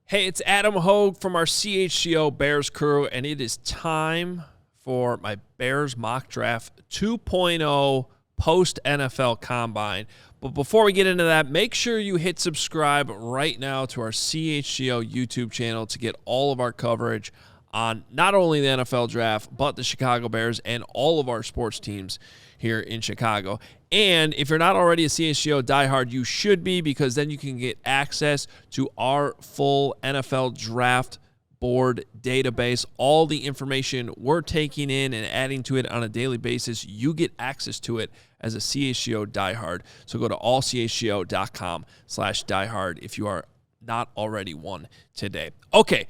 Hey, it's Adam Hoge from our CHGO Bears crew, and it is time for my Bears Mock Draft 2.0 post-NFL Combine. But before we get into that, make sure you hit subscribe right now to our CHGO YouTube channel to get all of our coverage on not only the NFL Draft, but the Chicago Bears and all of our sports teams here in Chicago. And if you're not already a CHGO diehard, you should be, because then you can get access to our full NFL Draft board database. All the information we're taking in and adding to it on a daily basis, you get access to it as a CHGO diehard. So go to allchgo.com/diehard if you are not already one today. Okay,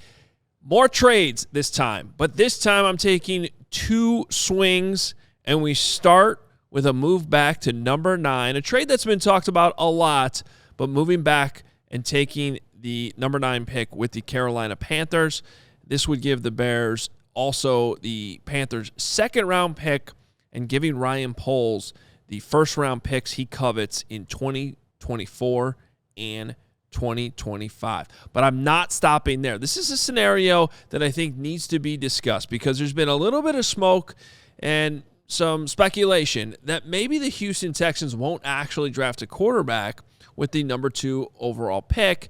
more trades this time, but this time I'm taking two swings, and we start with a move back to number 9, a trade that's been talked about a lot, but moving back and taking the number 9 pick with the Carolina Panthers. This would give the Bears also the Panthers' second-round pick and giving Ryan Poles the first-round picks he covets in 2024 and 2025. But I'm not stopping there. This is a scenario that I think needs to be discussed because there's been a little bit of smoke and some speculation that maybe the Houston Texans won't actually draft a quarterback with the number 2 overall pick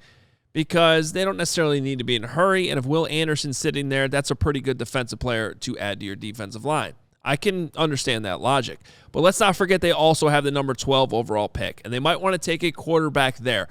because they don't necessarily need to be in a hurry. And if Will Anderson's sitting there, that's a pretty good defensive player to add to your defensive line. I can understand that logic. But let's not forget they also have the number 12 overall pick, and they might want to take a quarterback there.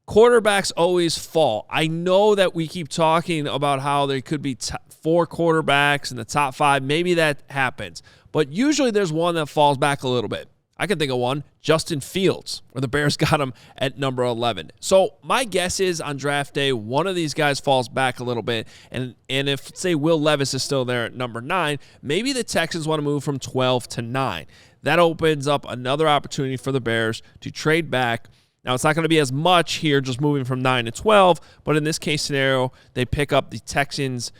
Quarterbacks always fall. I know that we keep talking about how there could be 4 quarterbacks in the top 5. Maybe that happens. But usually there's one that falls back a little bit. I can think of one, Justin Fields, where the Bears got him at number 11. So my guess is on draft day, one of these guys falls back a little bit. And if, say, Will Levis is still there at number 9, maybe the Texans want to move from 12 to 9. That opens up another opportunity for the Bears to trade back. Now, it's not going to be as much here just moving from 9 to 12, but in this case scenario, they pick up the Texans'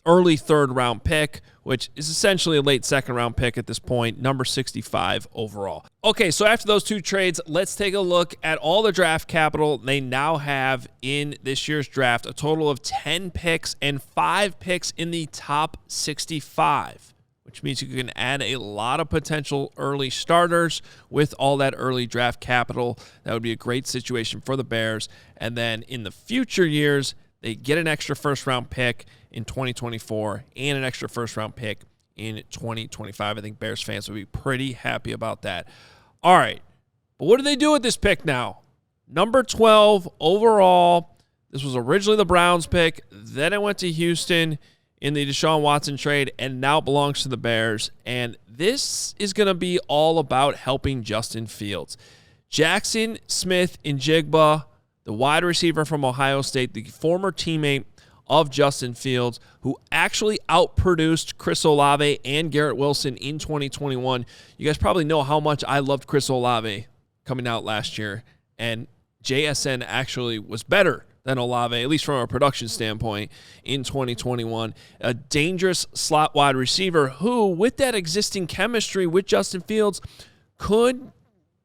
early third-round pick, which is essentially a late second-round pick at this point, number 65 overall. Okay, so after those two trades, let's take a look at all the draft capital they now have in this year's draft, a total of 10 picks and 5 picks in the top 65. Which means you can add a lot of potential early starters with all that early draft capital. That would be a great situation for the Bears. And then in the future years, they get an extra first-round pick in 2024 and an extra first-round pick in 2025. I think Bears fans would be pretty happy about that. All right, but what do they do with this pick now? Number 12 overall. This was originally the Browns pick. Then it went to Houston in the Deshaun Watson trade, and now belongs to the Bears. And this is going to be all about helping Justin Fields. Jaxon Smith-Njigba, the wide receiver from Ohio State, the former teammate of Justin Fields, who actually outproduced Chris Olave and Garrett Wilson in 2021. You guys probably know how much I loved Chris Olave coming out last year, and JSN actually was better than Olave, at least from a production standpoint, in 2021. A dangerous slot wide receiver who, with that existing chemistry with Justin Fields, could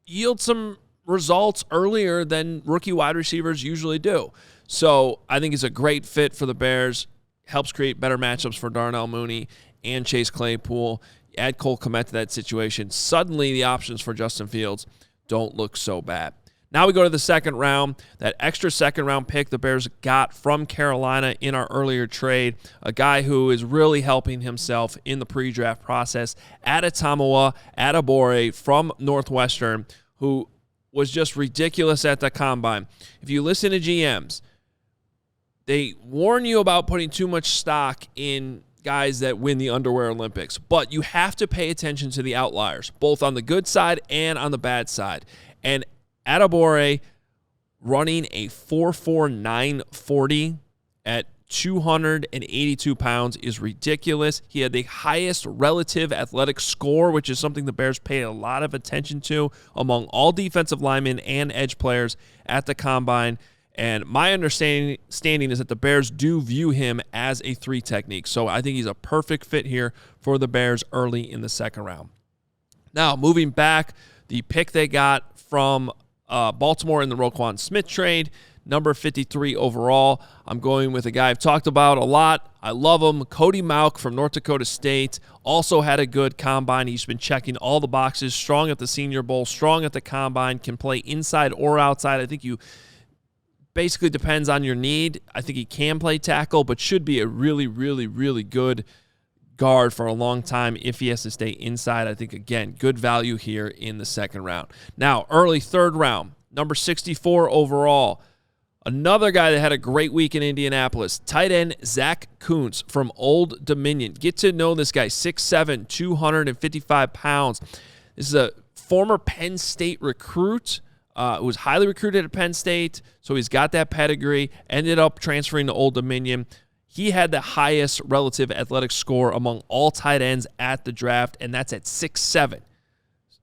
yield some results earlier than rookie wide receivers usually do. So I think he's a great fit for the Bears, helps create better matchups for Darnell Mooney and Chase Claypool. Add Cole Kmet to that situation. Suddenly the options for Justin Fields don't look so bad. Now we go to the second round. That extra second-round pick the Bears got from Carolina in our earlier trade, a guy who is really helping himself in the pre-draft process, Adebawore from Northwestern, who was just ridiculous at the combine. If you listen to GMs, they warn you about putting too much stock in guys that win the Underwear Olympics, but you have to pay attention to the outliers, both on the good side and on the bad side. And Adebawore running a 4.49 40 at 282 pounds is ridiculous. He had the highest relative athletic score, which is something the Bears pay a lot of attention to among all defensive linemen and edge players at the combine. And my understanding is that the Bears do view him as a 3 technique. So I think he's a perfect fit here for the Bears early in the second round. Now, moving back, the pick they got from Baltimore in the Roquan Smith trade, number 53 overall. I'm going with a guy I've talked about a lot. I love him. Cody Mauch from North Dakota State. Also had a good combine. He's been checking all the boxes. Strong at the Senior Bowl. Strong at the combine. Can play inside or outside. I think you basically depends on your need. I think he can play tackle, but should be a really, really, really good guard for a long time if he has to stay inside. I think, again, good value here in the second round. Now, early third round, number 64 overall. Another guy that had a great week in Indianapolis, tight end Zach Kuntz from Old Dominion. Get to know this guy, 6'7", 255 pounds. This is a former Penn State recruit who was highly recruited at Penn State, so he's got that pedigree, ended up transferring to Old Dominion. He had the highest relative athletic score among all tight ends at the draft, and that's at 6'7".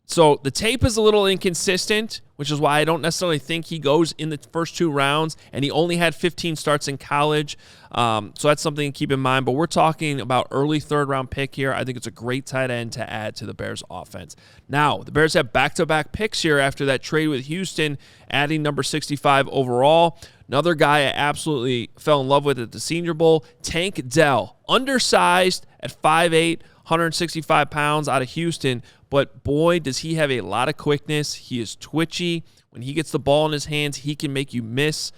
So the tape is a little inconsistent, which is why I don't necessarily think he goes in the first two rounds, and he only had 15 starts in college. So that's something to keep in mind. But we're talking about early third-round pick here. I think it's a great tight end to add to the Bears' offense. Now, the Bears have back-to-back picks here after that trade with Houston, adding number 65 overall. Another guy I absolutely fell in love with at the Senior Bowl, Tank Dell, undersized at 5'8", 165 pounds out of Houston, but boy, does he have a lot of quickness. He is twitchy. When he gets the ball in his hands, he can make you miss.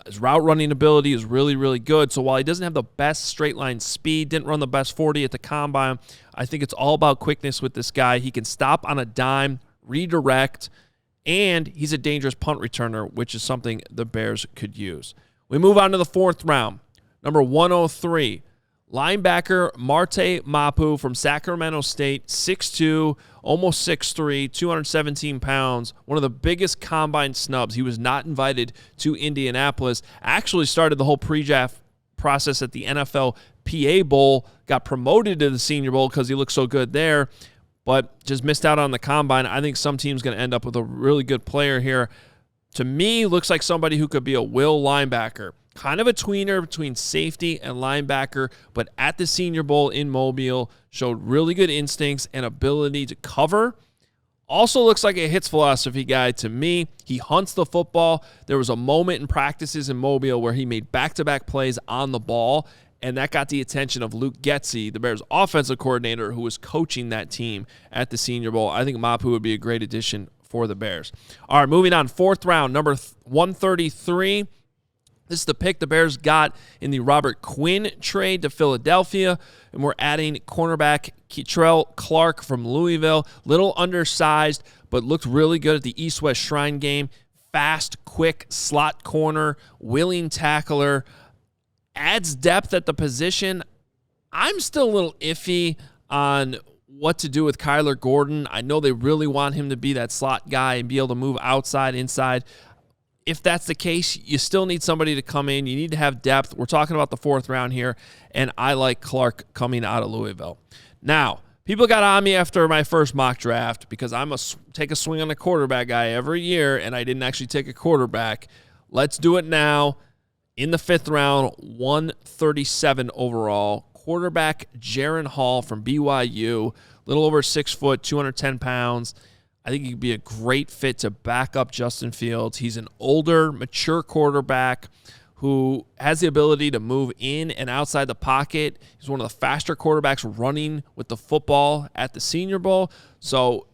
His route running ability is really, really good. So while he doesn't have the best straight line speed, didn't run the best 40 at the combine, I think it's all about quickness with this guy. He can stop on a dime, redirect, and he's a dangerous punt returner, which is something the Bears could use. We move on to the fourth round. Number 103. Linebacker Marte Mapu from Sacramento State, 6'2", almost 6'3", 217 pounds, one of the biggest combine snubs. He was not invited to Indianapolis. Actually started the whole pre-draft process at the NFL PA Bowl, got promoted to the Senior Bowl because he looked so good there, but just missed out on the combine. I think some team's going to end up with a really good player here. To me, looks like somebody who could be a will linebacker. Kind of a tweener between safety and linebacker, but at the Senior Bowl in Mobile, showed really good instincts and ability to cover. Also looks like a hits philosophy guy to me. He hunts the football. There was a moment in practices in Mobile where he made back-to-back plays on the ball, and that got the attention of Luke Getsy, the Bears' offensive coordinator, who was coaching that team at the Senior Bowl. I think Mapu would be a great addition for the Bears. All right, moving on. Fourth round, number 133. This is the pick the Bears got in the Robert Quinn trade to Philadelphia, and we're adding cornerback Keitrell Clark from Louisville. Little undersized, but looked really good at the East-West Shrine game. Fast, quick slot corner, willing tackler. Adds depth at the position. I'm still a little iffy on what to do with Kyler Gordon. I know they really want him to be that slot guy and be able to move outside, inside. If that's the case, you still need somebody to come in. You need to have depth. We're talking about the fourth round here, and I like Clark coming out of Louisville. Now, people got on me after my first mock draft because I'm take a swing on the quarterback guy every year, and I didn't actually take a quarterback. Let's do it now. In the fifth round, 137 overall, quarterback Jaron Hall from BYU, little over 6 foot, 210 pounds. I think he could be a great fit to back up Justin Fields. He's an older, mature quarterback who has the ability to move in and outside the pocket. He's one of the faster quarterbacks running with the football at the Senior Bowl. So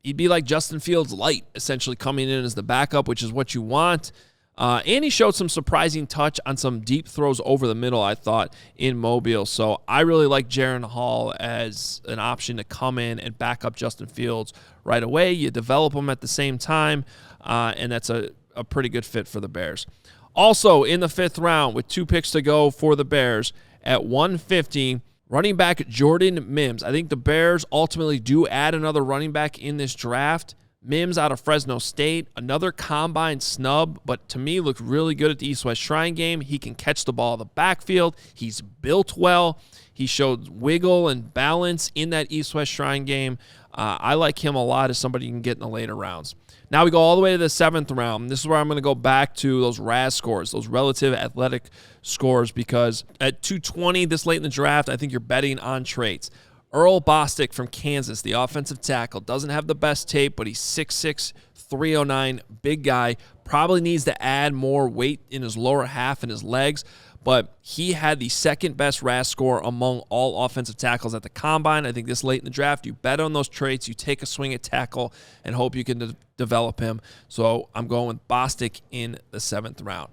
he'd be like Justin Fields light, essentially coming in as the backup, which is what you want. And he showed some surprising touch on some deep throws over the middle, I thought, in Mobile. So I really like Jaron Hall as an option to come in and back up Justin Fields right away. You develop him at the same time, and that's a pretty good fit for the Bears. Also, in the fifth round, with 2 picks to go for the Bears, at 150, running back Jordan Mims. I think the Bears ultimately do add another running back in this draft. Mims out of Fresno State, another combine snub, but to me looked really good at the East-West Shrine game. He can catch the ball in the backfield. He's built well. He showed wiggle and balance in that East-West Shrine game. I like him a lot as somebody you can get in the later rounds. Now we go all the way to the 7th round. This is where I'm going to go back to those RAS scores, those relative athletic scores, because at 220 this late in the draft, I think you're betting on traits. Earl Bostic from Kansas, the offensive tackle, doesn't have the best tape, but he's 6'6", 309, big guy. Probably needs to add more weight in his lower half and his legs, but he had the second best RAS score among all offensive tackles at the Combine. I think this late in the draft, you bet on those traits, you take a swing at tackle, and hope you can develop him. So I'm going with Bostic in the 7th round.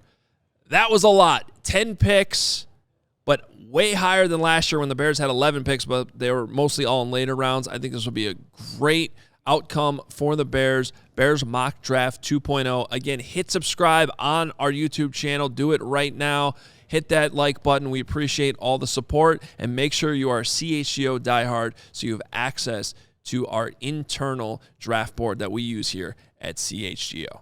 That was a lot. 10 picks, but way higher than last year when the Bears had 11 picks, but they were mostly all in later rounds. I think this will be a great outcome for the Bears. Bears Mock Draft 2.0. Again, hit subscribe on our YouTube channel. Do it right now. Hit that like button. We appreciate all the support. And make sure you are a CHGO diehard so you have access to our internal draft board that we use here at CHGO.